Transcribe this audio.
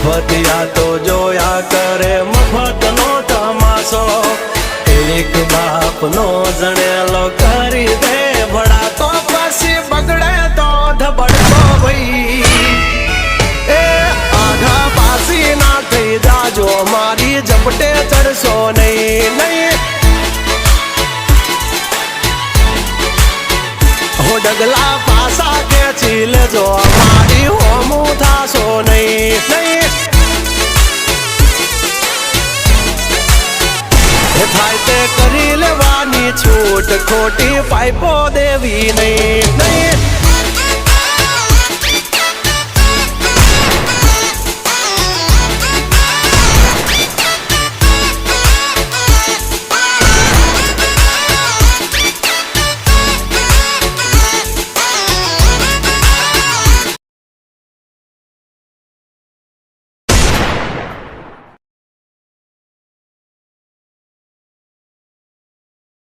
મફતિયા તો જોયા કરે મફતનો તમાશો એક બાપનો જણેલો કરી દે ભડા તો પછી બગડે તો ધબડતો ભાઈ એ આઘા પાસી ના થઈ જાજો મારી ઝપટે ચડશો નહીં નહીં હો ડગલા પાસા ખેંચી લેજો મારી હોમું થાશો નહીં નહીં થાય તે કરી લેવાની છૂટ ખોટી પાઇપો દેવી નહીં નહીં